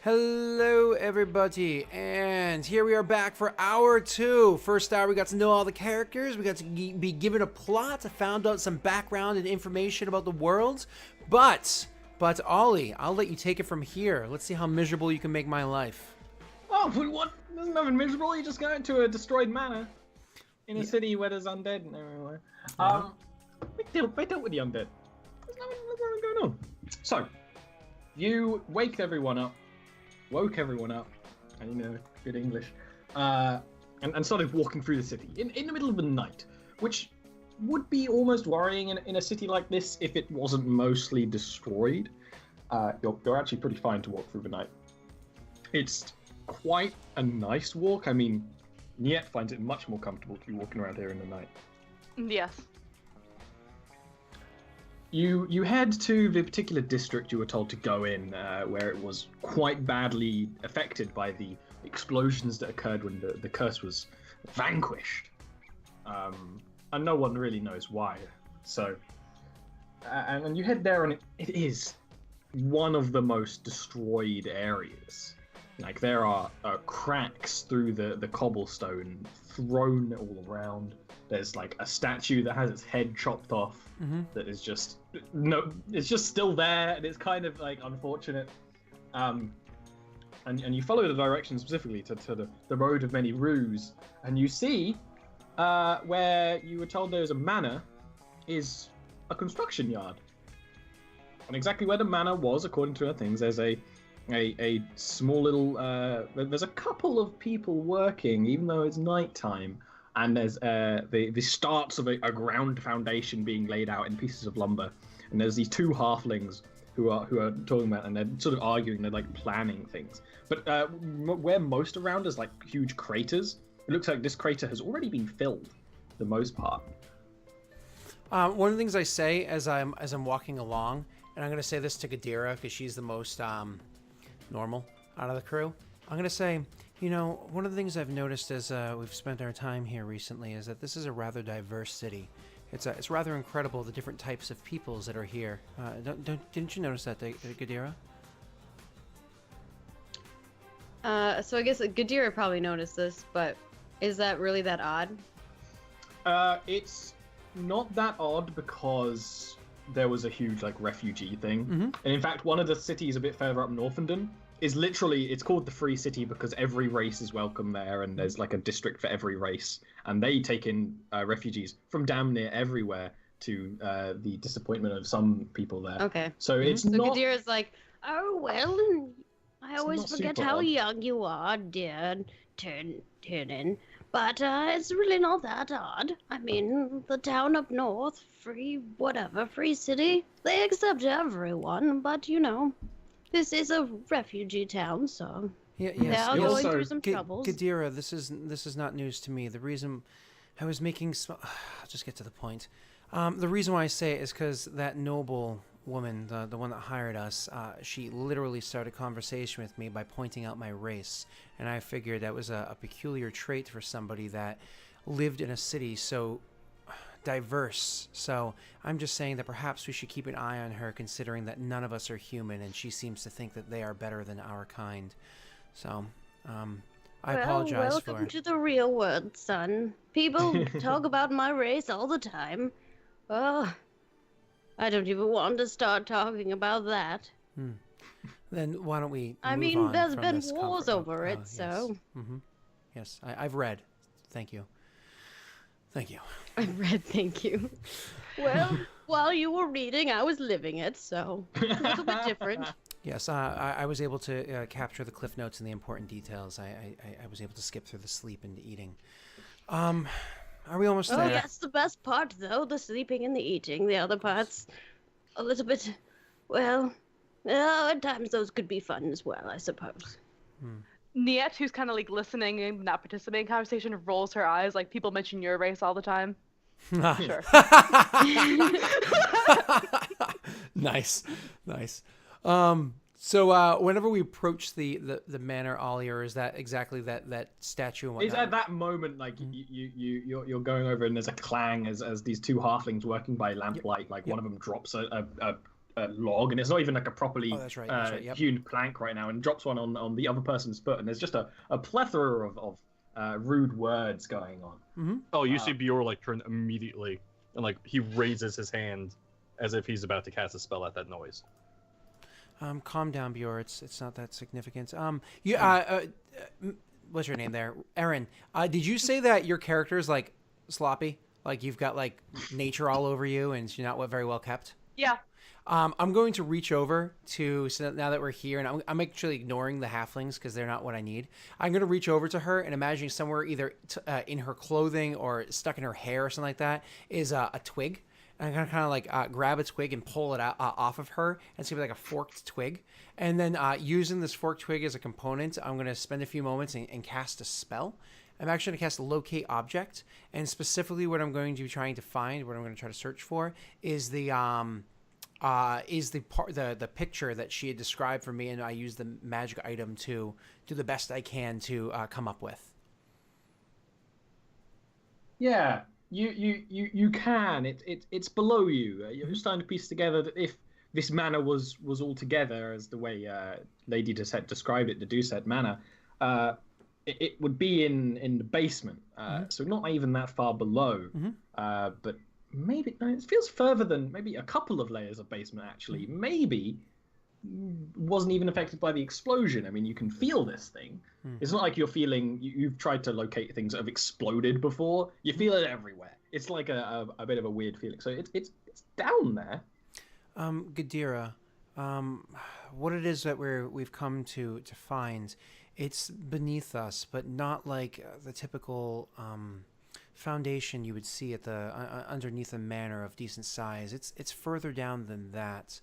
Hello, everybody, and here we are back for hour 2. First hour, we got to know all the characters, we got to be given a plot, found out some background and information about the world, but Ollie, I'll let you take it from here. Let's see how miserable you can make my life. Oh, but what? There's nothing miserable. You just go into a destroyed manor in a city where there's undead and everywhere. They dealt with the undead. There's nothing going on. So, you woke everyone up, and good English, and started walking through the city in the middle of the night, which would be almost worrying in a city like this if it wasn't mostly destroyed. You're actually pretty fine to walk through the night. It's quite a nice walk. I mean, Niet finds it much more comfortable to be walking around here in the night. Yes. You head to the particular district you were told to go in, where it was quite badly affected by the explosions that occurred when the curse was vanquished. And no one really knows why. So, and you head there, and it is one of the most destroyed areas. Like, there are cracks through the cobblestone thrown all around. There's like a statue that has its head chopped off. That is just it's just still there, and it's kind of like unfortunate. And you follow the directions specifically to the road of many roos, and you see where you were told there's a manor is a construction yard. And exactly where the manor was, according to our things, there's a small little there's a couple of people working, even though it's nighttime. And there's the starts of a ground foundation being laid out in pieces of lumber, and there's these two halflings who are talking about, and they're sort of arguing, they're like planning things. But where most around is like huge craters, it looks like this crater has already been filled, for the most part. One of the things I say as I'm walking along, and I'm going to say this to Gadira because she's the most normal out of the crew. I'm going to say, one of the things I've noticed as we've spent our time here recently is that this is a rather diverse city. It's rather incredible the different types of peoples that are here. Didn't you notice that, Gadira? So I guess Gadira probably noticed this, but is that really that odd? It's not that odd because there was a huge refugee thing. And in fact, one of the cities a bit further up Northenden is literally, it's called the Free City because every race is welcome there, and there's like a district for every race, and they take in refugees from damn near everywhere, to the disappointment of some people there. Okay. So it's not... Gadira's like, oh well, I always forget how young you are, dear Turnin. But it's really not that odd. I mean, the town up north, free city, they accept everyone, but this is a refugee town, so yes. They are going through some troubles. Gadira, this is not news to me. The reason I was making, I'll just get to the point. The reason why I say it is because that noble woman, the one that hired us, she literally started a conversation with me by pointing out my race, and I figured that was a peculiar trait for somebody that lived in a city so diverse. So I'm just saying that perhaps we should keep an eye on her, considering that none of us are human, and she seems to think that they are better than our kind. So I apologize for... Welcome to the real world, son. People talk about my race all the time. Oh, I don't even want to start talking about that. Then why don't we I move mean, on there's from been this wars over it, yes. so... Yes, I've read. Thank you. I read, thank you. Well, while you were reading, I was living it, so a little bit different. Yes, I was able to capture the cliff notes and the important details. I was able to skip through the sleep and eating. Are we almost there? Oh, that's the best part, though, the sleeping and the eating. The other parts, a little bit, well, at times those could be fun as well, I suppose. Niet, who's kind of like listening and not participating in conversation, rolls her eyes like people mention your race all the time. Sure. Nice. So whenever we approach the manor, Ollie, or is that exactly that statue and whatnot? It's at that moment, like, you're going over, and there's a clang as these two halflings working by lamplight, one of them drops a log, and it's not even like a properly that's right. That's right. Yep. hewn plank right now, and drops one on the other person's foot, and there's just a plethora of rude words going on. Mm-hmm. Oh, you see Bjor like turn immediately, and like he raises his hand as if he's about to cast a spell at that noise. Calm down, Bjor. It's not that significant. What's your name there, Erin? Did you say that your character is like sloppy? Like you've got like nature all over you, and you're not very well kept? Yeah. I'm going to reach over to, so now that we're here, and I'm actually ignoring the halflings because they're not what I need. I'm going to reach over to her and imagining somewhere either in her clothing or stuck in her hair or something like that is a twig. And I'm going to kind of like grab a twig and pull it out, off of her, and it's going to be like a forked twig. And then using this forked twig as a component, I'm going to spend a few moments and cast a spell. I'm actually going to cast a locate object, and specifically what I'm going to be trying to find, what I'm going to try to search for, is the picture that she had described for me, and I use the magic item to do the best I can to come up with. Yeah, you can. It's below you. You're starting to piece together that if this manor was all together as the way Lady Doucette described it, the Doucette manor, it would be in the basement. So not even that far below. But maybe it feels further than maybe a couple of layers of basement. Actually, maybe wasn't even affected by the explosion. I mean, you can feel this thing. It's not like you're feeling. You've tried to locate things that have exploded before. You feel it everywhere. It's like a bit of a weird feeling. So it's down there. Gadira, what it is that we've come to find, it's beneath us, but not like the typical foundation you would see at the underneath a manor of decent size. It's further down than that.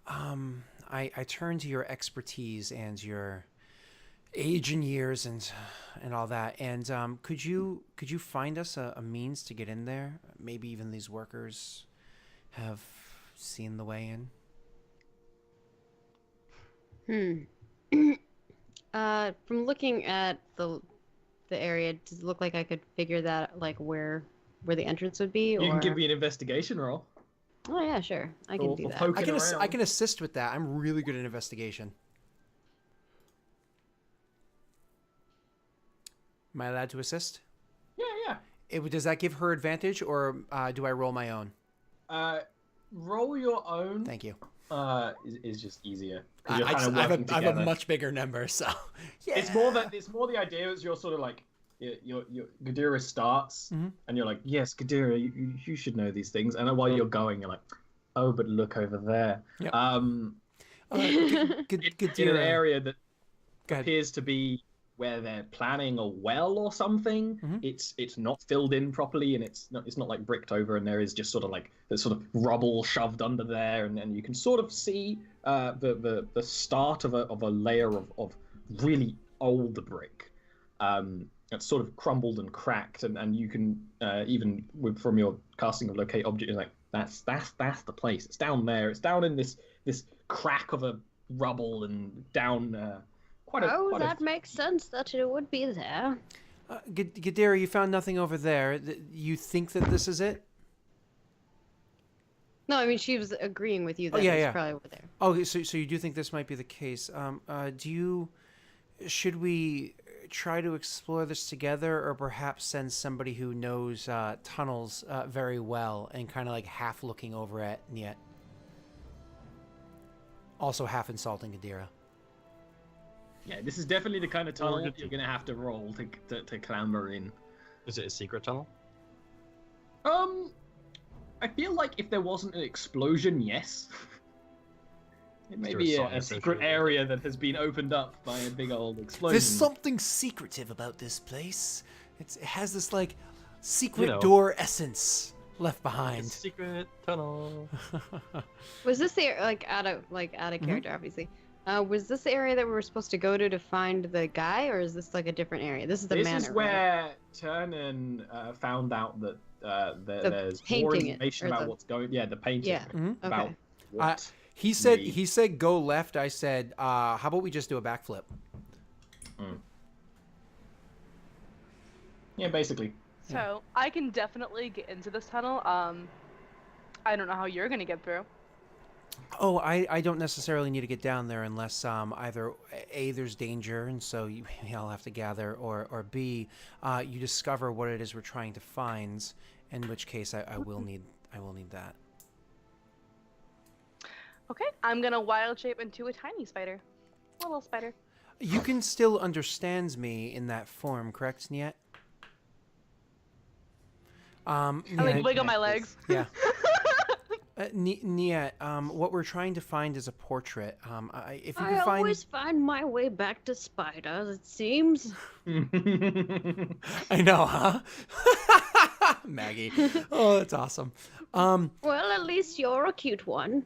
I turn to your expertise and your age and years and all that. And could you find us a means to get in there? Maybe even these workers have seen the way in. From looking at the area, does it look like I could figure that like where the entrance would be? You can give me an investigation roll. Oh yeah, sure. I can do that. I can assist with that. I'm really good at investigation. Am I allowed to assist? Yeah. Does that give her advantage, or do I roll my own? Roll your own. Thank you. Is just easier. I have a much bigger number, so yeah. It's more the idea is you're sort of like your Gadira starts, and you're like, yes, Gadira, you should know these things, and while you're going, you're like, oh, but look over there. Yep. Gadira, in an area that appears to be where they're planning a well or something. It's not filled in properly, and it's not like bricked over, and there is just sort of like the sort of rubble shoved under there, and you can sort of see the start of a layer of really old brick. It's sort of crumbled and cracked, and you can even from your casting of locate object, you're like, that's the place. It's down there. It's down in this crack of a rubble and down. That makes sense that it would be there. Gadira, you found nothing over there. You think that this is it? No, I mean, she was agreeing with you that it's probably over there. Oh, so you do think this might be the case. Should we try to explore this together, or perhaps send somebody who knows tunnels very well and kind of like half looking over at Niet? Also half insulting Gadira. Yeah, this is definitely the kind of tunnel you're going to have to roll to clamber in. Is it a secret tunnel? I feel like if there wasn't an explosion, yes. It may be a secret area that has been opened up by a big old explosion. There's something secretive about this place. It has this like secret door essence left behind. Secret tunnel. Was this the out of character, obviously? Was this the area that we were supposed to go to find the guy, or is this like a different area? This is the manor. This is where Turnan found out that there's more information about what's going. Yeah, the painting. Yeah. About what he said go left. I said, how about we just do a backflip? Yeah, basically. So I can definitely get into this tunnel. I don't know how you're gonna get through. Oh, I don't necessarily need to get down there unless either A, there's danger, and so you all have to gather, or B, you discover what it is we're trying to find, in which case I will need that. Okay, I'm gonna wild shape into a tiny spider. A little spider. You can still understand me in that form, correct, Niet? I like wiggle my legs. Yeah. Niet, what we're trying to find is a portrait. If you I can find... always find my way back to spiders, it seems. I know, huh? Maggie. Oh, that's awesome. Well, at least you're a cute one.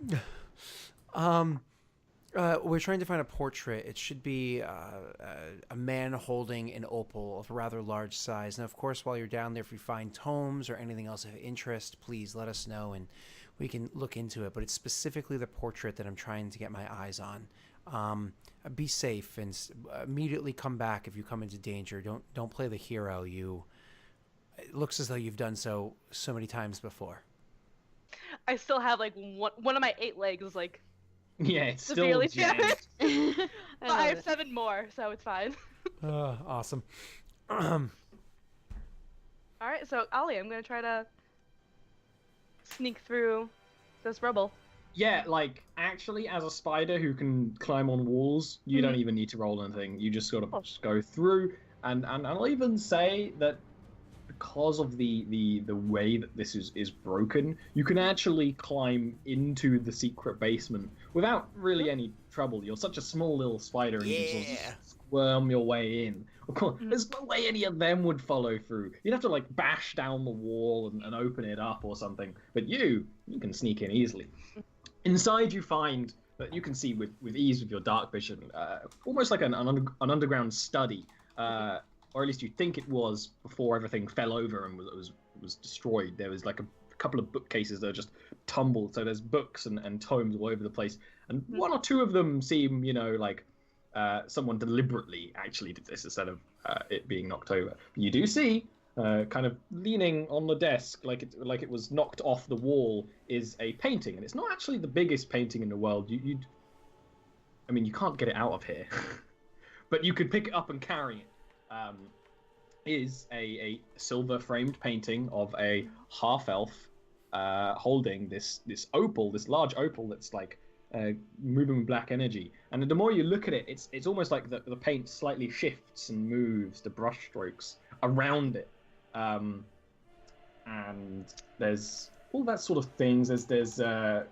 We're trying to find a portrait. It should be a man holding an opal of a rather large size. Now, of course, while you're down there, if you find tomes or anything else of interest, please let us know and we can look into it. But it's specifically the portrait that I'm trying to get my eyes on. Be safe and immediately come back if you come into danger. Don't play the hero. It looks as though you've done so many times before. I still have like one of my 8 legs is like Yeah, it's still severely jammed. damaged. I But I love have it. 7 more, so it's fine. Awesome. All right, so Ollie, I'm gonna try to sneak through this rubble. Yeah, like actually, as a spider who can climb on walls, you don't even need to roll anything. You just sort of Oh. just go through, and I'll even say that because of the way that this is broken, you can actually climb into the secret basement without really any trouble. You're such a small little spider, and you can sort of squirm your way in. Of course, there's no way any of them would follow through. You'd have to like bash down the wall and open it up or something. But you can sneak in easily. Inside, you find that you can see with ease with your dark vision, almost like an underground study, or at least you think it was before everything fell over and was destroyed. There was like a couple of bookcases that are just tumbled, so there's books and tomes all over the place, and one or two of them seem, like someone deliberately actually did this instead of it being knocked over. But you do see, kind of leaning on the desk, like it was knocked off the wall, is a painting, and it's not actually the biggest painting in the world. You can't get it out of here, but you could pick it up and carry it. Is a silver framed painting of a half elf holding this opal, this large opal that's like moving with black energy. And the more you look at it, it's almost like the paint slightly shifts and moves the brush strokes around it. And there's all that sort of things. There's you're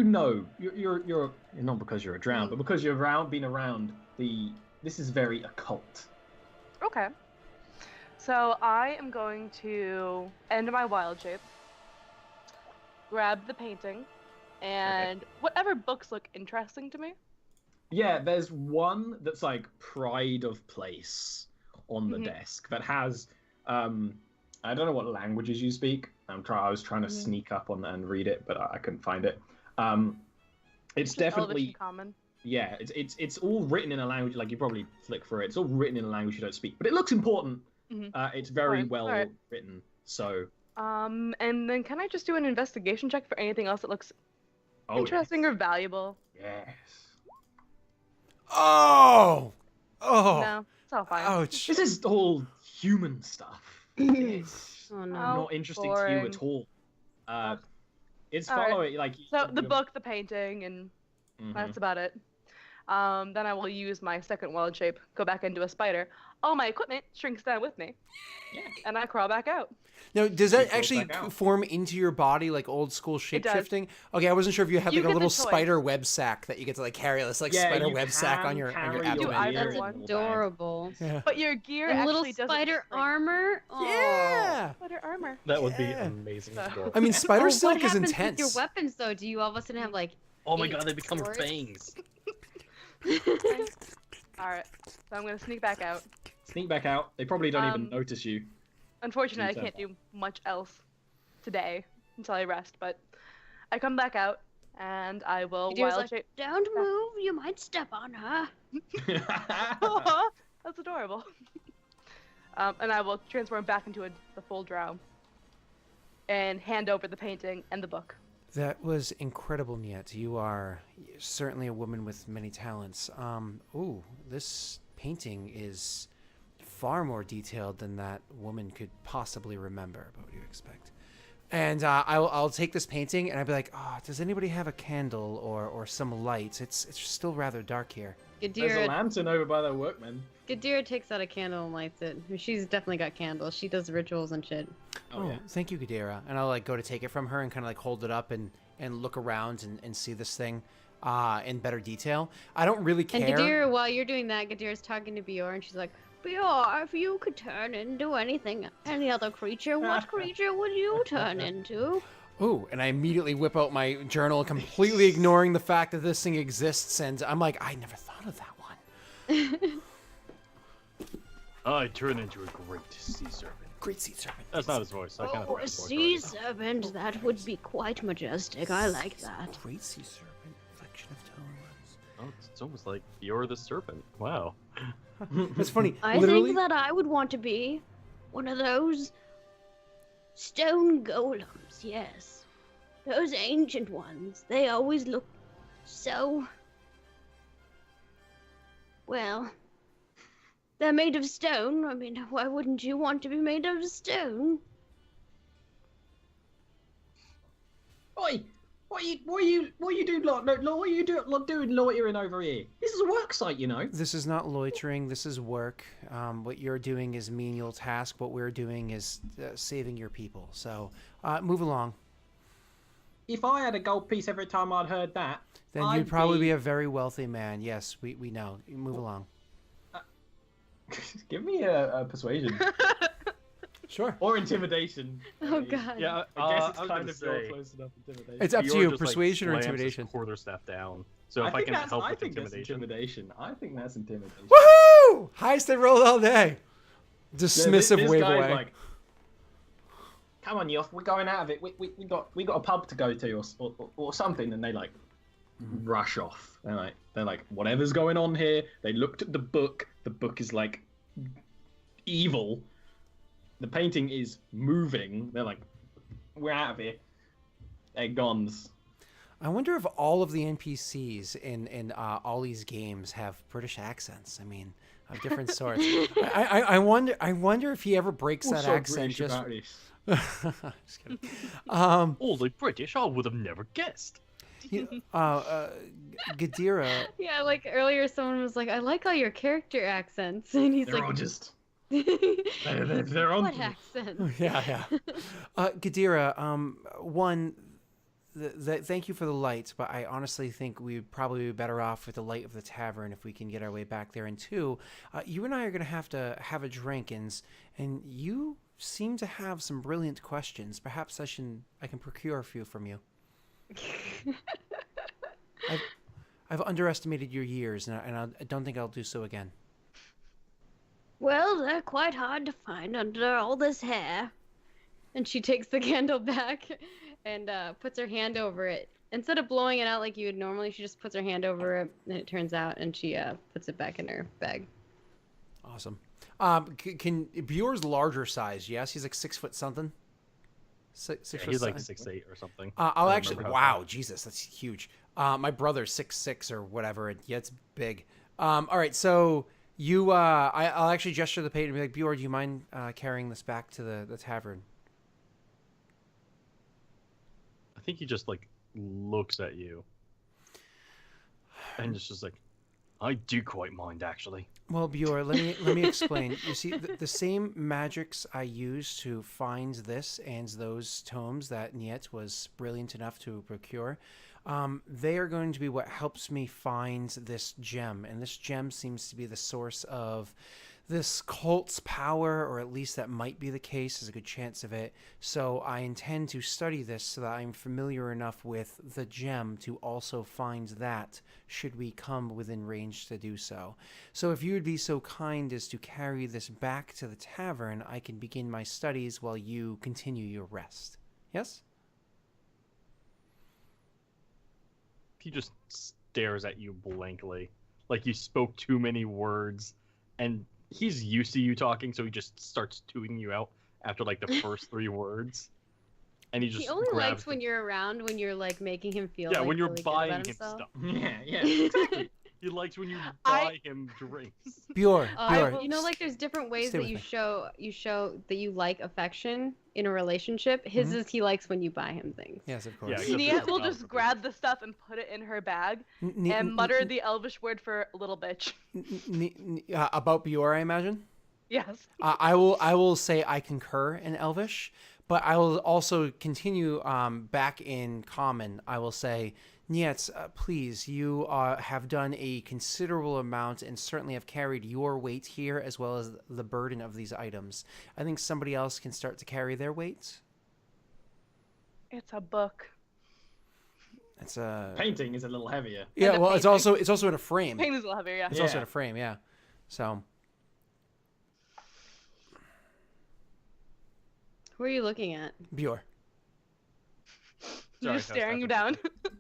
not because you're a drowned, but because you've been around this is very occult. Okay. So I am going to end my wild shape, grab the painting, and whatever books look interesting to me. Yeah, there's one that's like Pride of Place on the desk that has I don't know what languages you speak. I was trying to sneak up on that and read it, but I couldn't find it. It's Just definitely Elvish and Common. Yeah, it's all written in a language, like you probably flick through it. It's all written in a language you don't speak, but it looks important. It's very well written. So. And then can I just do an investigation check for anything else that looks interesting or valuable? Yes. Oh! No, it's all fine. Ouch. This is all human stuff. It's Oh no. not interesting to you at all. It's All right. following like. So the book, the painting, and that's about it. Then I will use my second wild shape, go back into a spider. All my equipment shrinks down with me. Yeah. And I crawl back out. Now, does that It goes actually back out. form into your body like old school shape shifting? Okay, I wasn't sure if you had You like a get the little choice. spider web sack that you get to like carry this like Yeah, spider you web sack on can your carry abdomen. Do either That's one. adorable. Yeah. But your gear And actually little doesn't spider shrink. armor. Oh. Yeah. Spider armor. That would be Yeah. amazing. So- to go. I mean, spider Oh, silk what is happens intense. with your weapons though? Do you all of a sudden have like? Oh my 8 god, they become swords? fangs. Alright, so I'm gonna sneak back out. Sneak back out. They probably don't even Um, notice you. Unfortunately, I So can't do much else today until I rest, but I come back out and I will He was wild like, shape. Don't move, you might step on her. That's adorable. And I will transform back into the full drow and hand over the painting and the book. That was incredible, Niet. You are certainly a woman with many talents. Ooh, this painting is far more detailed than that woman could possibly remember. But what do you expect? And I'll take this painting and I'll be like, oh, does anybody have a candle or some light? It's still rather dark here. There's a Gadira, lantern over by the workmen. Gadira takes out a candle and lights it. She's definitely got candles. She does rituals and shit. Oh, yeah. Thank you, Gadira. And I'll like go to take it from her and kind of like hold it up and look around and see this thing in better detail. I don't really care. And Gadira, while you're doing that, Gadira's talking to Bior and she's like, Bior, if you could turn into any other creature, what creature would you turn into? Ooh, and I immediately whip out my journal, completely ignoring the fact that this thing exists, and I'm like, I never thought of that one. I turn into a great sea serpent. Great sea serpent. That's not his voice. I kind of Oh, a sea serpent, that would be quite majestic. I like that. Great sea serpent, reflection of tones. Oh, it's almost like you're the serpent. Wow. It's funny. I Literally, think that I would want to be one of those stone golems, yes. Those ancient ones. They always look so... Well, they're made of stone. I mean, why wouldn't you want to be made of stone? Oi! What are you doing loitering over here? This is a work site, you know. this is not loitering. This is work. What you're doing is menial task. What we're doing is saving your people. So move along. If I had a gold piece every time I'd heard that, Then you'd probably be a very wealthy man. Yes, we know. Move along. Give me a persuasion Sure. or intimidation. oh god. Yeah, I guess I it's was kind gonna of say, your close enough intimidation. It's up to Bior you, just, persuasion or slams his intimidation. quarterstaff down. So if I can help with intimidation. That's intimidation. I think that's intimidation. Woohoo! Highest they rolled all day. Dismissive This wave guy's away. like, come on, Yoff, we're going out of it. We got a pub to go to or something, and they like rush off. They're like, whatever's going on here. They looked at the book. The book is like evil. The painting is moving. They're like, we're out of here. They're gones. I wonder if all of the NPCs in Ollie's games have British accents. I mean, of different sorts. I wonder if he ever breaks that accent. Just Just kidding. All the British, I would have never guessed. Gadira. Yeah, like earlier someone was like, I like all your character accents. And he's They're like, all just they're on. what accent? Yeah. Gadira, one, thank you for the light, but I honestly think we'd probably be better off with the light of the tavern if we can get our way back there. And two, you and I are going to have a drink, and you seem to have some brilliant questions. Perhaps I can procure a few from you. I've underestimated your years, and I don't think I'll do so again. Well, they're quite hard to find under all this hair. And she takes the candle back and puts her hand over it. Instead of blowing it out like you would normally, she just puts her hand over it and it turns out, and she puts it back in her bag. Awesome. Can Bjor's larger size? Yes, he's like 6 foot something. Six Yeah, foot he's like something. 6'8" or something. I'll I actually. remember Wow, Jesus, that's huge. My brother's 6'6" or whatever. Yeah, it's big. All right, so you. I'll actually gesture the painting and be like, Bjor, do you mind carrying this back to the tavern? I think he just like looks at you, and it's just like, I do quite mind actually. Well, Bjor, let me explain. You see, the same magics I used to find this and those tomes that Niet was brilliant enough to procure, they are going to be what helps me find this gem. And this gem seems to be the source of this cult's power, or at least that might be the case. There's a good chance of it. So I intend to study this so that I'm familiar enough with the gem to also find that, should we come within range to do so. So if you would be so kind as to carry this back to the tavern, I can begin my studies while you continue your rest. Yes? He just stares at you blankly, like you spoke too many words, and he's used to you talking, so he just starts tuning you out after like the first 3 words. and he just He only grabs likes when you're around, when you're like making him feel yeah, like when you're really good buying about him himself. stuff. Yeah, exactly. He likes when you I- buy him drinks. Bjor, Bjor. You know, like there's different ways Stay that with you show that you like affection in a relationship. His is he likes when you buy him things. Yes, of Yeah, course. except Nia this will is just not grab the stuff and put it in her bag and mutter the Elvish word for little bitch. About Bjor, I imagine. Yes. I will say I concur in Elvish, but I will also continue back in Common. I will say, Nietz, please, you have done a considerable amount and certainly have carried your weight here as well as the burden of these items. I think somebody else can start to carry their weight. It's a book. It's a Painting is a little heavier. yeah. the Well, it's painting. also in a frame. Pain is a little heavier, yeah. It's also Yeah. in a frame. Yeah. So Who are you looking at? Bjor. You're Sorry, just staring him Constance. down.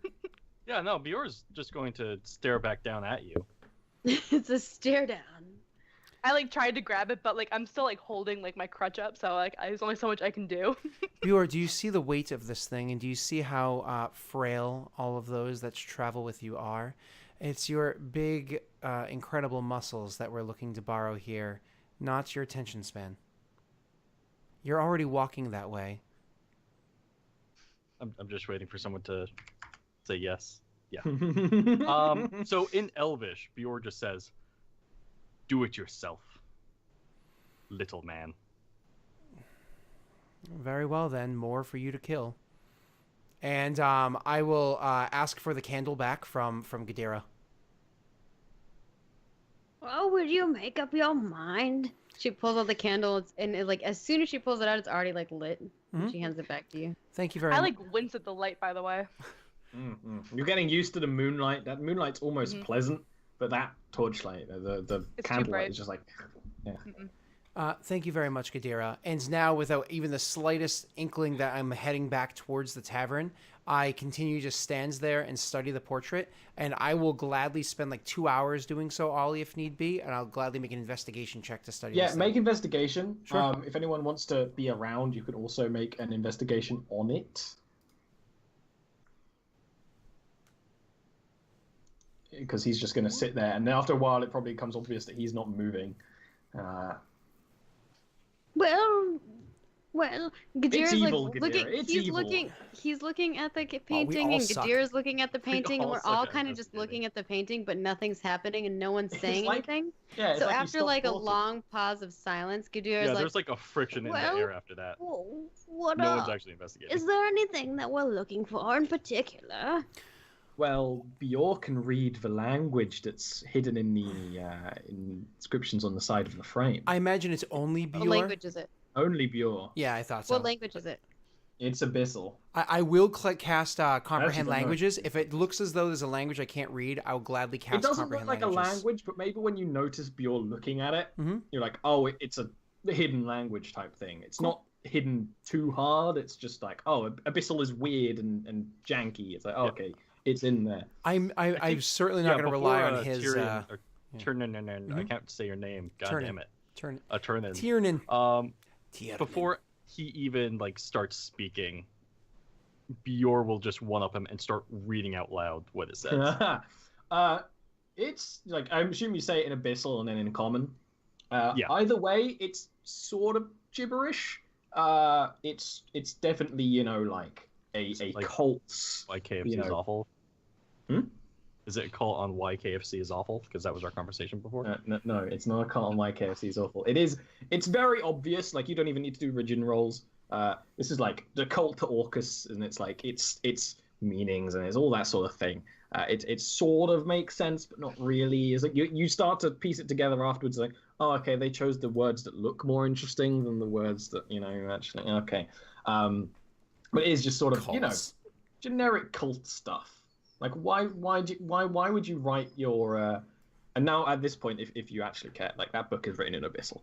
Yeah, no, Bjor's just going to stare back down at you. It's a stare down. I like tried to grab it, but like I'm still like holding like my crutch up, so like there's only so much I can do. Bjor, do you see the weight of this thing, and do you see how frail all of those that travel with you are? It's your big, incredible muscles that we're looking to borrow here, not your attention span. You're already walking that way. I'm just waiting for someone to say yes. Yeah. Yeah. So in Elvish, Bjor just says, "Do it yourself, little man." Very well, then. More for you to kill. And I will ask for the candle back from Gadara. Well, will you make up your mind? She pulls out the candle, and like as soon as she pulls it out, it's already like lit. Mhm. And she hands it back to you. Thank you very I much. like wince at the light, by the way. You're getting used to the moonlight. That moonlight's almost Mhm. pleasant, but that torchlight, the It's too candlelight, bright. is just like, Thank you very much, Gadara. And now, without even the slightest inkling that I'm heading back towards the tavern, I continue just stands there and study the portrait. And I will gladly spend like 2 hours doing so, Ollie, if need be. And I'll gladly make an investigation check to study yeah. this Make thing. investigation. Sure. If anyone wants to be around, you could also make an investigation on it. Because he's just going to sit there, and then after a while, it probably becomes obvious that he's not moving. Well, Gadira's evil, like Gadira, looking. it's He's evil. looking. He's looking at the we painting, all and suck. Gadira's looking at the painting, and all we're suck all at kind of just investigating. looking at the painting, but nothing's happening, and no one's It's saying like- anything. Yeah. It's So like you after stop like a talking. long pause of silence, Gadira's Yeah, like, there's like a friction in Well, the air after that. what No one's actually investigating. is there anything that we're looking for in particular? Well, Bjor can read the language that's hidden in the inscriptions on the side of the frame. I imagine it's only "What Bjor. language is it? Only Bjor. Yeah, I thought so. What language is it?" It's abyssal. I will cast comprehend don't know. languages. If it looks as though there's a language I can't read, I'll gladly cast It doesn't comprehend look like a languages. language, but maybe when you notice Bjor looking at it, Mhm. you're like, oh, it's a hidden language type thing. It's not hidden too hard. It's just like, oh, abyssal is weird and janky. It's like, oh, Yeah. okay, it's in there. I'm think- certainly not going to rely on his Tyrion, or yeah. Tyrion, I can't say your name. God Tyrion. damn it. turn. Tyrion. Tiernan. Tiernan. Before he even like starts speaking, Bjor will just one up him and start reading out loud what it says. It's like, I'm assuming you say it in abyssal and then in common. Yeah. Either way, it's sort of gibberish. It's definitely, like a Like- cult's. Why KFC You is know. awful. Hmm? Is it a call on why KFC is awful? Because that was our conversation before. No, it's not a cult on why KFC is awful. It's very obvious. Like, you don't even need to do religion rolls. This is like the cult to Orcus, and it's like its meanings and it's all that sort of thing. It sort of makes sense, but not really. It's like you start to piece it together afterwards. Like, oh, okay, they chose the words that look more interesting than the words that actually. Okay, but it is just sort of Cults. generic cult stuff. Like, why would you write your and now at this point, if you actually care, like, that book is written in abyssal.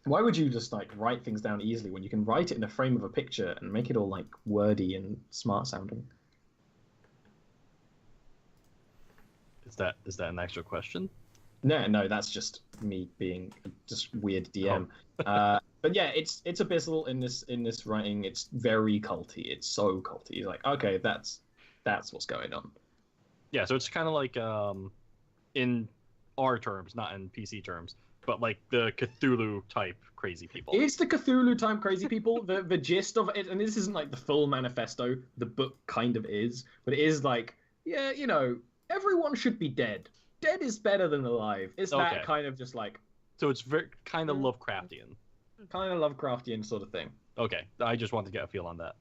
Why would you just like write things down easily when you can write it in a frame of a picture and make it all like wordy and smart sounding? Is that an actual question? No, that's just me being just weird DM. But yeah, it's abyssal in this writing. It's very culty. It's so culty. You're like, okay, that's what's going on. Yeah, so it's kind of like in our terms, not in PC terms, but like the Cthulhu type crazy people. It's the Cthulhu type crazy people. The gist of it, and this isn't like the full manifesto. The book kind of is, but it is like, yeah, everyone should be dead. Dead is better than alive. It's that kind of just like. So it's very kind of Lovecraftian. Kind of Lovecraftian sort of thing. Okay, I just wanted to get a feel on that.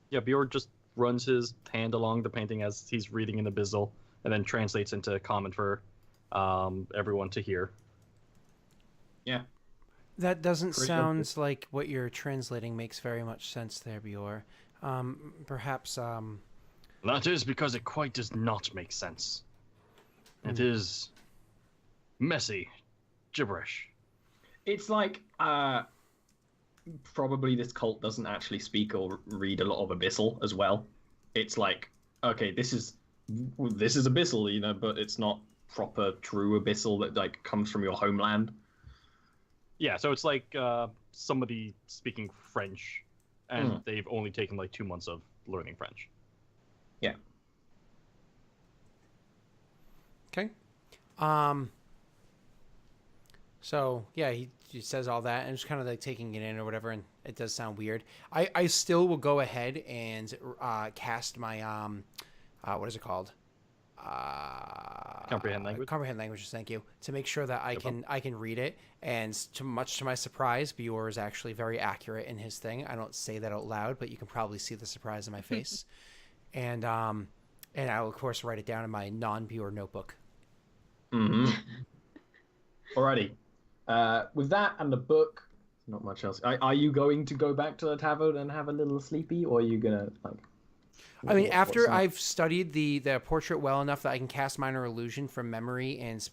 Yeah, Bjorn just runs his hand along the painting as he's reading in Abyssal, and then translates into common for everyone to hear. Yeah. That doesn't sound like what you're translating makes very much sense there, Bjor. Perhaps. That is because it quite does not make sense. It is messy gibberish. It's like probably this cult doesn't actually speak or read a lot of Abyssal as well. It's like, okay, this is Abyssal, but it's not proper true Abyssal that like comes from your homeland. Yeah, so it's like somebody speaking French, and they've only taken like 2 months of learning French. Yeah. Okay. So yeah, he says all that and just kind of like taking it in or whatever, and it does sound weird. I still will go ahead and cast my what is it called? Comprehend language. Comprehend languages. Thank you. To make sure that I can read it, and much to my surprise, Bjor is actually very accurate in his thing. I don't say that out loud, but you can probably see the surprise in my face. And I will of course write it down in my non-Bjor notebook. Mm-hmm. Alrighty. With that and the book, not much else. Are you going to go back to the tavern and have a little sleepy, or are you gonna like? I mean, after I've studied the portrait well enough that I can cast minor illusion from memory and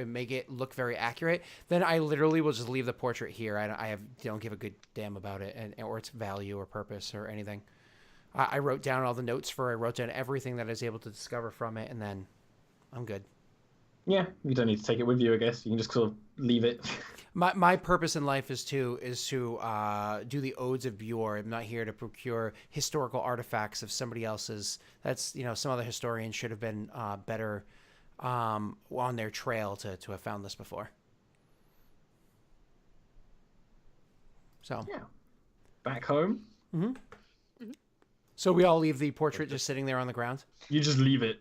make it look very accurate, then I literally will just leave the portrait here. I don't give a good damn about it or its value or purpose or anything. I wrote down all the notes I wrote down everything that I was able to discover from it, and then I'm good. Yeah, you don't need to take it with you, I guess. You can just sort of leave it. My purpose in life is to do the odes of Bjor. I'm not here to procure historical artifacts of somebody else's. That's some other historian should have been better on their trail to have found this before. So yeah, back home. Mm-hmm. Mm-hmm. So we all leave the portrait just sitting there on the ground. You just leave it.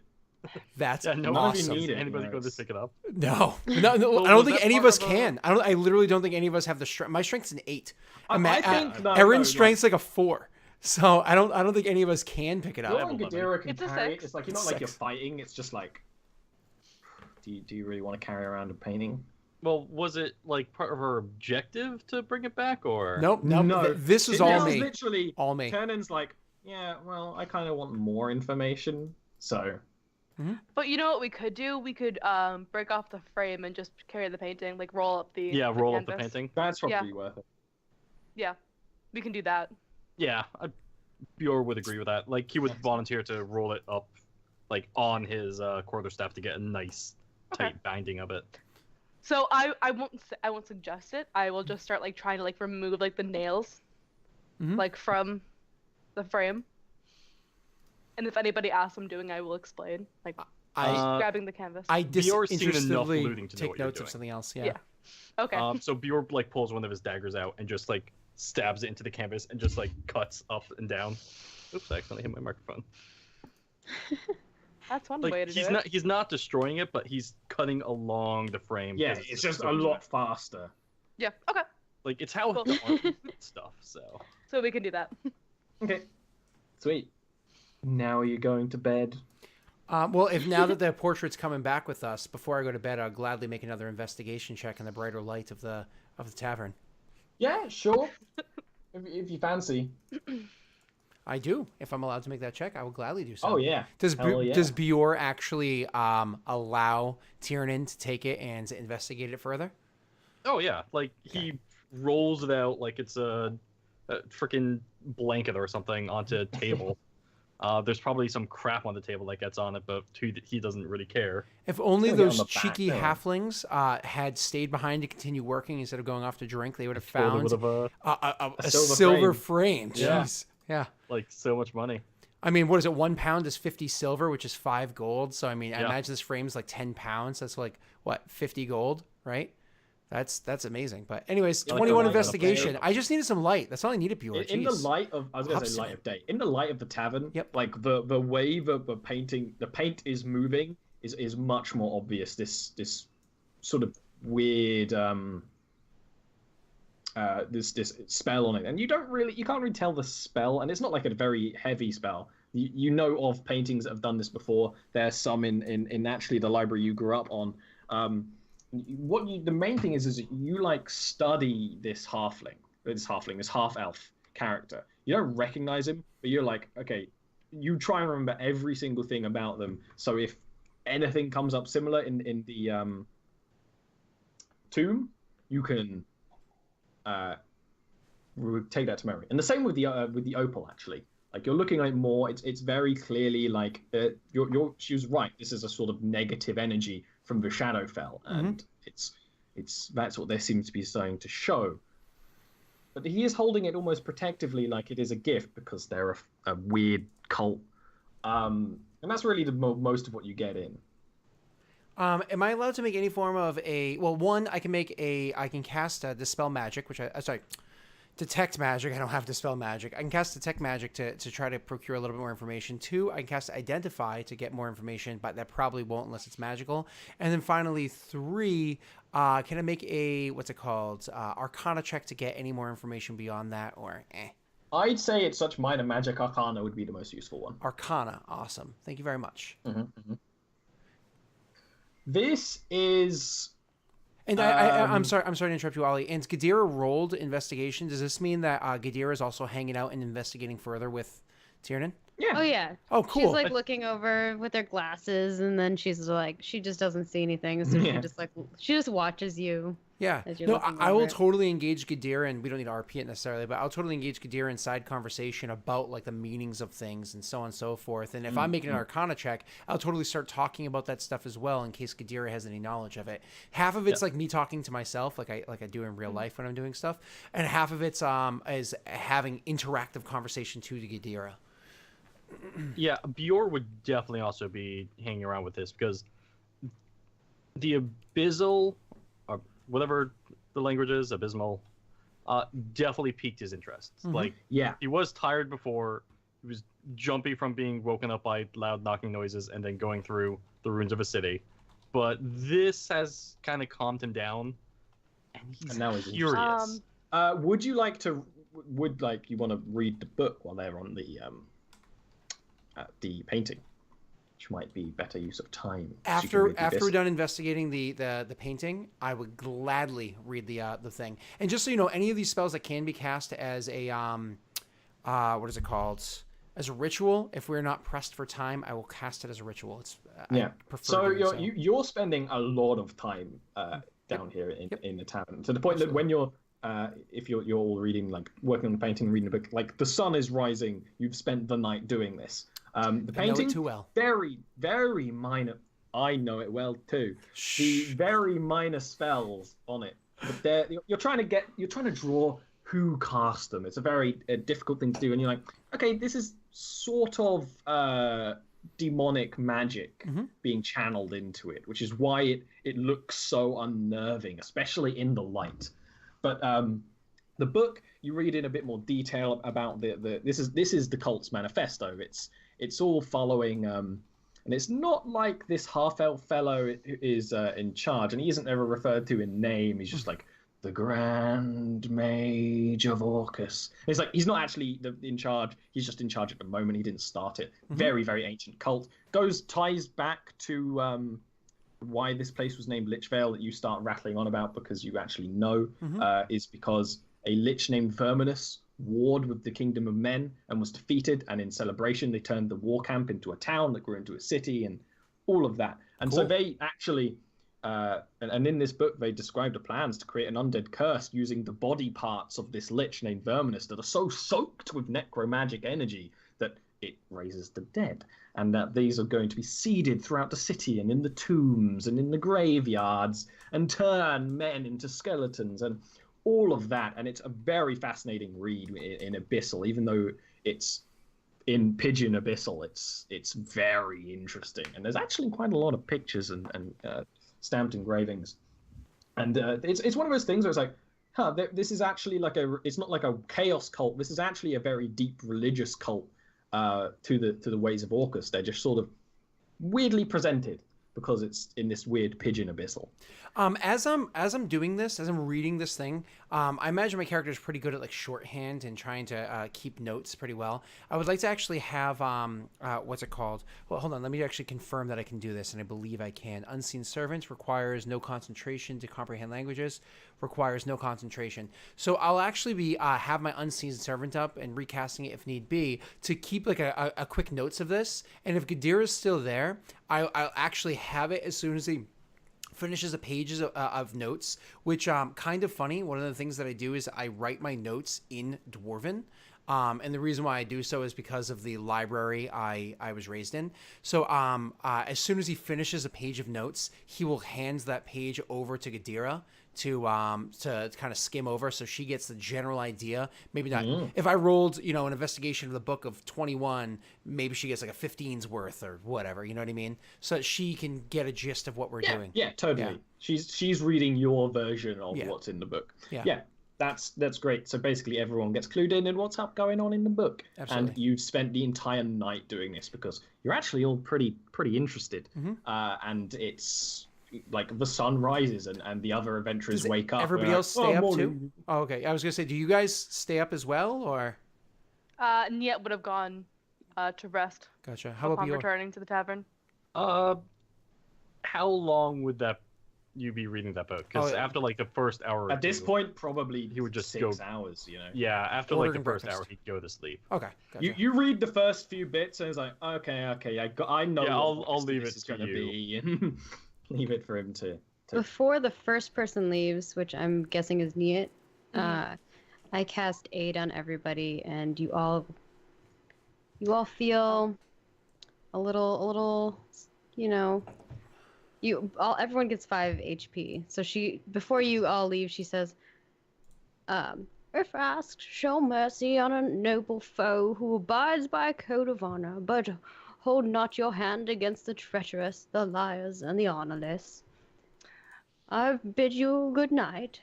That's awesome. Anybody go to pick it up? No. Well, I don't think any of us can. I literally don't think any of us have the strength. My strength's an 8. I think Erin's strength's like a 4. So I don't think any of us can pick it up. No one Gadara can carry it. It's like It's like 6. you're fighting. It's just like, do you really want to carry around a painting? Well, was it like part of her objective to bring it back, or Nope. No. This was all me. Literally all me. Turnan's like, yeah, well, I kind of want more information, so. Mm-hmm. But you know what we could do? We could break off the frame and just carry the painting, like roll up the roll up canvas. the painting. That's probably worth it. Yeah, we can do that. Yeah, Bjor would agree with that. Like he would volunteer to roll it up, like on his quarterstaff to get a nice tight binding of it. So I won't suggest it. I will just start like trying to like remove like the nails, like from the frame. And if anybody asks what I'm doing, I will explain. Like grabbing the canvas. I Bjor's seen enough disinterestedly looting to know take what you're notes doing. of something else. Yeah. Okay. So Bjor like pulls one of his daggers out and just like stabs it into the canvas and just like cuts up and down. Oops, I accidentally hit my microphone. That's one Like way to do it. he's not destroying it, but he's cutting along the frame. Yeah, it's just a lot faster. Yeah. Okay. Like it's how the art stuff. So we can do that. Okay. Sweet. Now are you going to bed? Well, if now that the portrait's coming back with us, before I go to bed, I'll gladly make another investigation check in the brighter light of the tavern. Yeah, sure. if you fancy. I do. If I'm allowed to make that check, I will gladly do so. Oh yeah. Does yeah. Does Bjor actually allow Tiernan to take it and investigate it further? Oh yeah, like he rolls it out like it's a freaking blanket or something onto a table. There's probably some crap on the table that gets on it, but he doesn't really care. If only gonna get on those the back cheeky there. halflings had stayed behind to continue working instead of going off to drink, they would have Totally found would have a silver silver frame. frame. Yeah. Jeez. Yeah. like so much money. I mean, what is it? 1 pound is 50 silver, which is 5 gold. So, I mean, I Yeah. imagine this frame's like 10 pounds. That's like, what, 50 gold, right? That's amazing. But anyways, Yeah, like 21 a light of investigation. day. I just needed some light. That's all I needed, Bjorn. In the Jeez. light of, I was gonna say Hobson. light of day. In the light of the tavern, Yep. like the way the paint is moving is much more obvious. This sort of weird this spell on it, and you can't really tell the spell, and it's not like a very heavy spell. You know of paintings that have done this before. There's some in actually the library you grew up on. The main thing is you like study this half elf character. You don't recognize him, but you're like, okay, you try and remember every single thing about them. So if anything comes up similar in the tomb, you can take that to memory. And the same with the opal, actually. Like you're looking at it more, it's very clearly like she was right. This is a sort of negative energy from the Shadowfell, and that's what there seems to be starting to show. But he is holding it almost protectively, like it is a gift, because they're a weird cult, and that's really most of what you get in. Am I allowed to make any form of one, I can cast Dispel Magic, which Detect Magic. I don't have Dispel Magic. I can cast Detect Magic to try to procure a little bit more information. 2, I can cast Identify to get more information, but that probably won't unless it's magical. And then finally, 3, can I make Arcana check to get any more information beyond that, or I'd say it's such minor magic. Arcana would be the most useful one. Arcana, awesome. Thank you very much. This is... And I'm sorry to interrupt you, Ollie. And Gadira rolled investigation. Does this mean that Gadira is also hanging out and investigating further with Tiernan? Yeah. Oh yeah. Oh, cool. She's like looking over with her glasses, and then she's like, she just doesn't see anything, so she just watches you. Yeah. As you're No, looking I will over it. totally engage Gadira, and we don't need to RP it necessarily, but I'll totally engage Gadira in side conversation about like the meanings of things and so on and so forth. And if I'm making an Arcana check, I'll totally start talking about that stuff as well in case Gadira has any knowledge of it. Half of it's like me talking to myself, like I do in real life when I'm doing stuff, and half of it's is having interactive conversation to Gadira. Yeah, Bjor would definitely also be hanging around with this, because the Abyssal, or whatever the language is, Abysmal, definitely piqued his interest. Like, Yeah. he was tired before. He was jumpy from being woken up by loud knocking noises and then going through the ruins of a city. But this has kind of calmed him down, and he's now he's curious. Would you want to read the book while they're on the painting, which might be better use of time. After we're done investigating the painting, I would gladly read the thing. And just so you know, any of these spells that can be cast as a what is it called? As a ritual, if we're not pressed for time, I will cast it as a ritual. It's I prefer So doing you're spending a lot of time down here in the tavern, to the point that when you're if you're all reading, like working on the painting, reading the book, like the sun is rising, you've spent the night doing this. The painting, I know it too well. very, very minor. I know it well too. The very minor spells on it, but you're trying to draw who cast them. It's a very difficult thing to do, and you're like, okay, this is sort of demonic magic being channeled into it, which is why it looks so unnerving, especially in the light. But the book, you read in a bit more detail about this is the cult's manifesto. It's all following, and it's not like this half-elf fellow is in charge, and he isn't ever referred to in name. He's just like the Grand Mage of Orcus. It's like he's not actually in charge. He's just in charge at the moment. He didn't start it. Very, very ancient cult. Ties back to why this place was named Lichvale, that you start rattling on about because you actually know, is because a lich named Verminus warred with the kingdom of men and was defeated, and in celebration they turned the war camp into a town that grew into a city and all of that. And so they actually and in this book they described the plans to create an undead curse using the body parts of this lich named Verminus that are so soaked with necromagic energy that it raises the dead, and that these are going to be seeded throughout the city and in the tombs and in the graveyards and turn men into skeletons and all of that. And it's a very fascinating read in Abyssal, even though it's in Pigeon Abyssal. It's very interesting, and there's actually quite a lot of pictures and stamped engravings. And it's one of those things where it's like, this is actually it's not like a chaos cult. This is actually a very deep religious cult to the ways of Orcus. They're just sort of weirdly presented because it's in this weird Pigeon Abyssal. As I'm doing this, as I'm reading this thing, I imagine my character is pretty good at like shorthand and trying to keep notes pretty well. I would like to actually have what's it called? Well, hold on, let me actually confirm that I can do this, and I believe I can. Unseen Servant requires no concentration to comprehend languages. Requires no concentration. So I'll actually be have my Unseen Servant up and recasting it if need be to keep like a quick notes of this. And if Gadira is still there, I'll actually have it as soon as he finishes a pages of notes, which kind of funny. One of the things that I do is I write my notes in Dwarven. And the reason why I do so is because of the library I was raised in. So as soon as he finishes a page of notes, he will hand that page over to Gadira to kind of skim over, so she gets the general idea. Maybe not. If I rolled, an investigation of the book of 21, maybe she gets like a 15's worth or whatever. You know what I mean? So that she can get a gist of what we're doing. Yeah, totally. Yeah. She's reading your version of what's in the book. Yeah. That's great. So basically, everyone gets clued in what's going on in the book. Absolutely. And you've spent the entire night doing this because you're actually all pretty interested. And it's like the sun rises and the other adventurers wake up. Everybody else stay up too? Oh, okay. I was gonna say, do you guys stay up as well, or? Niet would have gone to rest. Gotcha. How about you? Returning to the tavern? How long would you be reading that book? Because after like the first hour at this point, probably he would just 6 hours. Yeah, after like the first hour, he'd go to sleep. Okay. Gotcha. You read the first few bits and it's like, okay, I know. Yeah, I'll leave it to you. Be. Leave it for him to. Before the first person leaves, which I'm guessing is Niet, I cast Aid on everybody, and you all feel a little, everyone gets 5 HP. So before you all leave, she says, if asked, show mercy on a noble foe who abides by a code of honor, but hold not your hand against the treacherous, the liars, and the honorless. I bid you good night.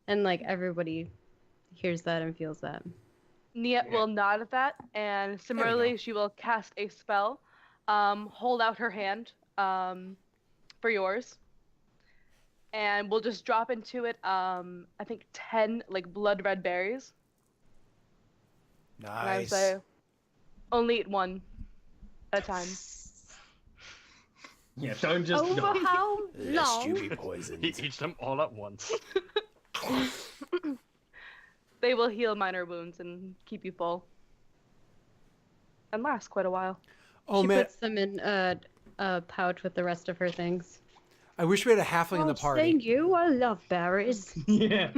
And like everybody hears that and feels that. Niet will nod at that, and similarly, she will cast a spell, hold out her hand for yours, and we'll just drop into it, I think 10 like blood red berries. Nice. And I say, only eat one at a time. Yeah, don't just. Over how Lest you long? be poisoned. He eats them all at once. They will heal minor wounds and keep you full. And last quite a while. Oh She man, puts them in a pouch with the rest of her things. I wish we had a halfling in the party. Thank you. I love berries. Yeah.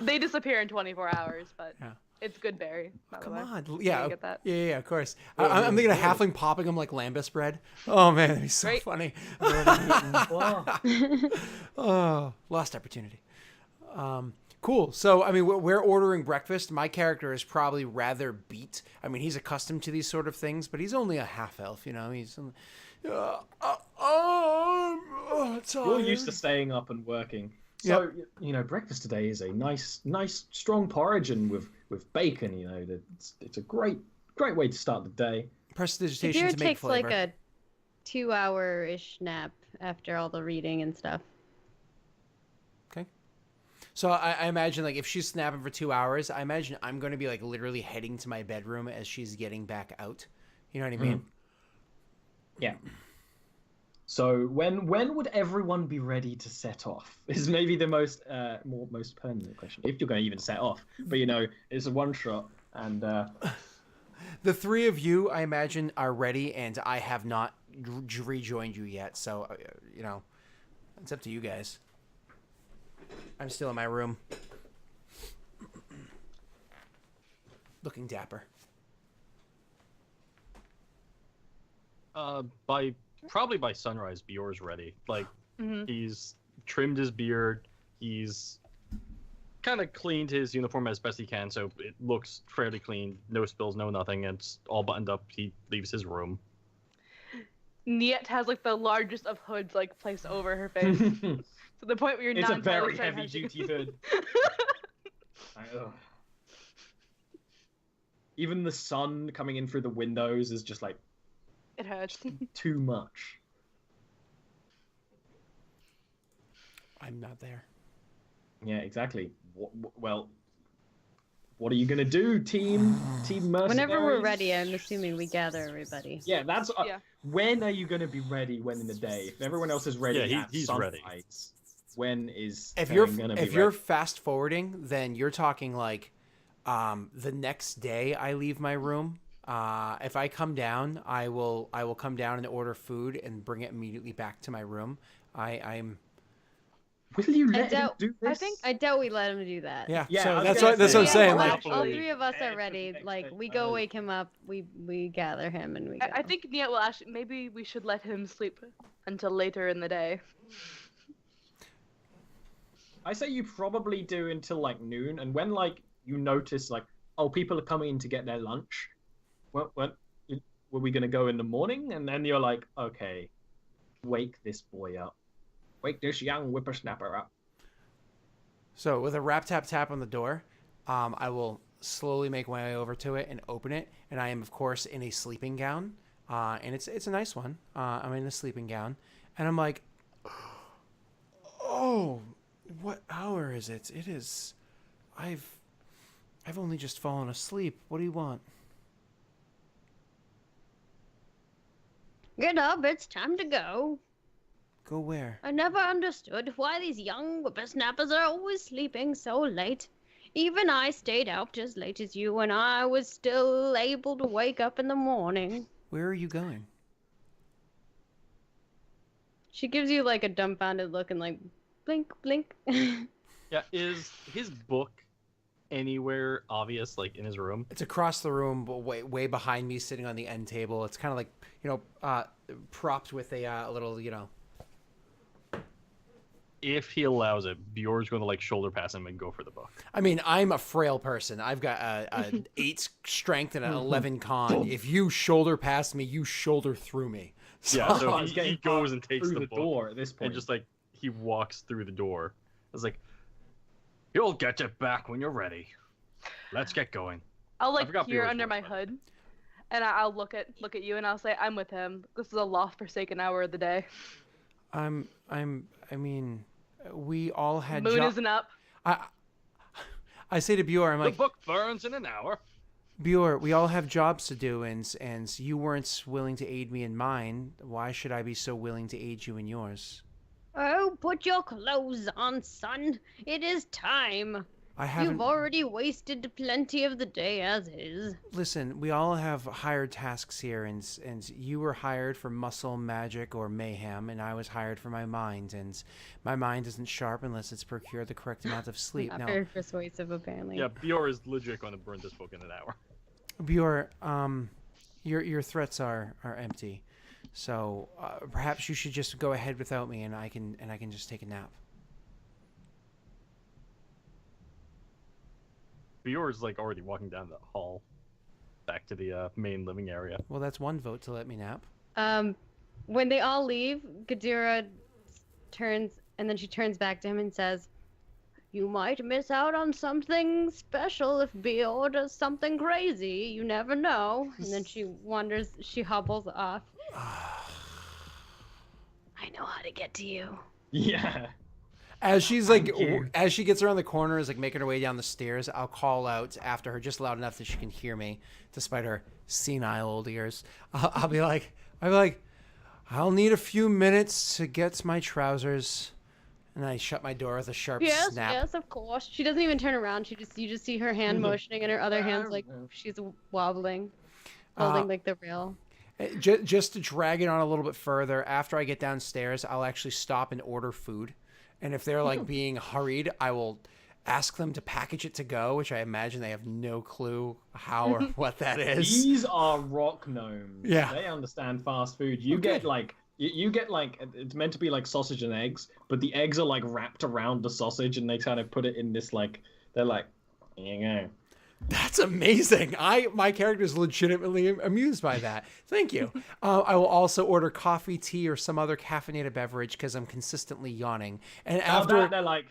They disappear in 24 hours, but Yeah. it's good berry, by the Come way. on, You yeah, get that? yeah, of course. I'm thinking of halfling popping them like lambus bread. Oh man, that'd be so Right. funny. Wow. Oh, lost opportunity. Cool. So, I mean, we're ordering breakfast. My character is probably rather beat. I mean, he's accustomed to these sort of things, but he's only a half elf, He's You're used to staying up and working. So, breakfast today is a nice, strong porridge and with bacon, it's a great way to start the day. Prestidigitation Kabir to make takes flavor. like a 2-hour-ish nap after all the reading and stuff. Okay. So I imagine, like, if she's snapping for 2 hours, I imagine I'm going to be, like, literally heading to my bedroom as she's getting back out. You know what I mean? Yeah. So when would everyone be ready to set off? Is maybe the most pertinent question. If you're going to even set off, but it's a one shot, and The three of you, I imagine, are ready, and I have not rejoined you yet. So, it's up to you guys. I'm still in my room, looking dapper. Probably by sunrise, Bjor's ready. Like, Mm-hmm. he's trimmed his beard. He's kind of cleaned his uniform as best he can, so it looks fairly clean. No spills, no nothing. It's all buttoned up. He leaves his room. Niet has like the largest of hoods like placed over her face to the point where you're It's not a very entirely certain how heavy-duty she- hood. Ugh. Even the sun coming in through the windows is just like It hurts. too much. I'm not there. Yeah, exactly. Well, what are you gonna do, team mercenaries? Whenever we're ready, I'm assuming we gather everybody. Yeah, that's. Yeah. When are you gonna be ready? When in the day? If everyone else is ready, Yeah, at he's sunrise, ready. when is If Karen gonna be you're ready? fast forwarding, then you're talking like the next day I leave my room. If I come down, I will come down and order food and bring it immediately back to my room. I'm Will you I let him doubt- do this? I doubt we let him do that. yeah. Yeah, I So was that's gonna what say, I'm saying. all, Like, all Definitely. three of us Prepare are for ready. the next Like day. we go wake him up, we gather him, and we go. I think Niet will actually. Maybe we should let him sleep until later in the day. I say you probably do until like noon, and when like you notice like, oh, people are coming in to get their lunch. What were we gonna go in the morning? And then you're like, okay, wake this boy up, wake this young whippersnapper up. so with a rap tap tap on the door, I will slowly make my way over to it and open it. And I am of course in a sleeping gown, and it's a nice one. I'm in a sleeping gown, and I'm like, oh, what hour is it? It is. I've only just fallen asleep. What do you want? Get up, it's time to go. Go where? I never understood why these young whippersnappers are always sleeping so late. Even I stayed out as late as you, and I was still able to wake up in the morning. Where are you going? She gives you like a dumbfounded look and like blink, blink. Yeah, is his book anywhere obvious, like in his room? It's across the room, but way behind me, sitting on the end table. It's kind of like, propped with a little, If he allows it, Bjor's going to like shoulder pass him and go for the book. I mean, I'm a frail person. I've got an 8 strength and an 11 con. If you shoulder past me, you shoulder through me. So, Yeah, so I was he getting goes and takes through the the book door at this point. and just like he walks through the door. It's like, you'll get it back when you're ready. Let's get going. I'll like forgot peer Bjorn's under my voice, by the hood, and I'll look at you, and I'll say, "I'm with him. This is a lost, forsaken hour of the day. I mean, we all had Moon isn't up." I say to Bjor, I'm The like, book burns in an hour. Bjor, we all have jobs to do, and you weren't willing to aid me in mine. Why should I be so willing to aid you in yours? Oh, put your clothes on, son. It is time. I haven't. You've already wasted plenty of the day as is. Listen, we all have hired tasks here, and you were hired for muscle, magic, or mayhem, and I was hired for my mind, and my mind isn't sharp unless it's procured the correct amount of sleep. Not Now, very persuasive, apparently. Yeah, Bjor is legit going to burn this book in an hour. Bjor, your threats are empty, so perhaps you should just go ahead without me, and I can just take a nap. Bjor's like already walking down the hall, back to the main living area. Well, that's one vote to let me nap. When they all leave, Gadira turns and then she turns back to him and says, You might miss out on something special if Bior does something crazy. You never know. and then she wanders, she hobbles off. I know how to get to you. Yeah. As she's like, Thank you. as she gets around the corner, is like making her way down the stairs. I'll call out after her just loud enough that she can hear me, despite her senile old ears. I'll be like, I'll need a few minutes to get my trousers, and I shut my door with a sharp Yes, snap. yes, of course. She doesn't even turn around. You just see her hand motioning and her other hand's like she's wobbling, holding like the rail. Just to drag it on a little bit further, after I get downstairs, I'll actually stop and order food. And if they're like being hurried, I will ask them to package it to go, which I imagine they have no clue how or what that is. These are rock gnomes. Yeah. They understand fast food. You get like you get like it's meant to be like sausage and eggs, but the eggs are like wrapped around the sausage, and they kind of put it in this like they're like, here you go. That's amazing. My character is legitimately amused by that. Thank you. I will also order coffee, tea, or some other caffeinated beverage because I'm consistently yawning. And after That, they're like,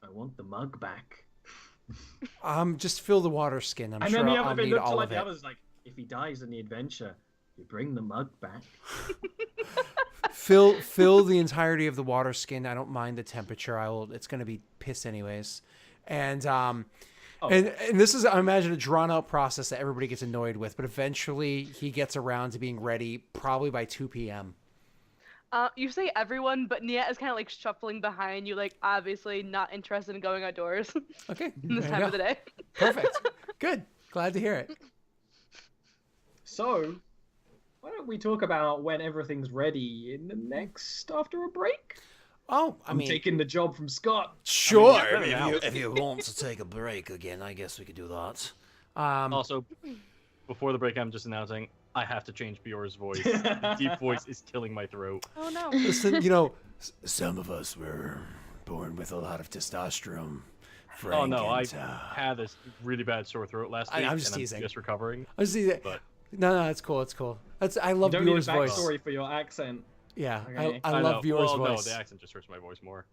I want the mug back. just fill the water skin. I'm And sure then the I'll other, they need look to all like of the it. others like, if he dies in the adventure, you bring the mug back. Fill the entirety of the water skin. I don't mind the temperature. It's going to be piss anyways. And and this is, I imagine, a drawn out process that everybody gets annoyed with, but eventually he gets around to being ready probably by 2 p.m. You say everyone, but Nia is kind of like shuffling behind you, like obviously not interested in going outdoors. Okay. In this there you time of go. the day. Perfect. Good. Glad to hear it. So, why don't we talk about when everything's ready after a break? Oh, I'm taking the job from Scott. sure. if you want to take a break again, I guess we could do that. Also, before the break, I'm just announcing I have to change Bjor's voice. The deep voice is killing my throat. Oh no. Listen, some of us were born with a lot of testosterone. Frank, Oh no, I and, had this really bad sore throat last week. I'm just and teasing. I'm just recovering. I see that. But No, it's cool. It's cool. I love You don't need a Bjor's voice. backstory for your accent. Yeah, Okay. I know. love Bjor's well, voice. No, the accent just hurts my voice more.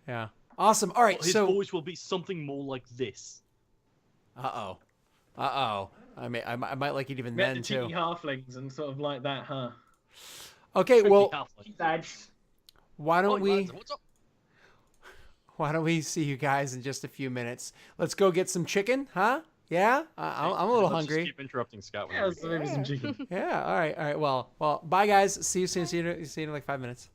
Yeah. Awesome. All right. His So. voice will be something more like this. Uh oh. I might like it even Met then the too. cheeky halflings and sort of like that, huh? Okay. Well, Lads. why don't we? Lads, what's up? Why don't we see you guys in just a few minutes? Let's go get some chicken, huh? Yeah, I'm a little Let's just hungry. keep interrupting Scott. Yeah, let's maybe some chicken. Yeah. All right. Well. Bye, guys. See you soon. See you in like 5 minutes.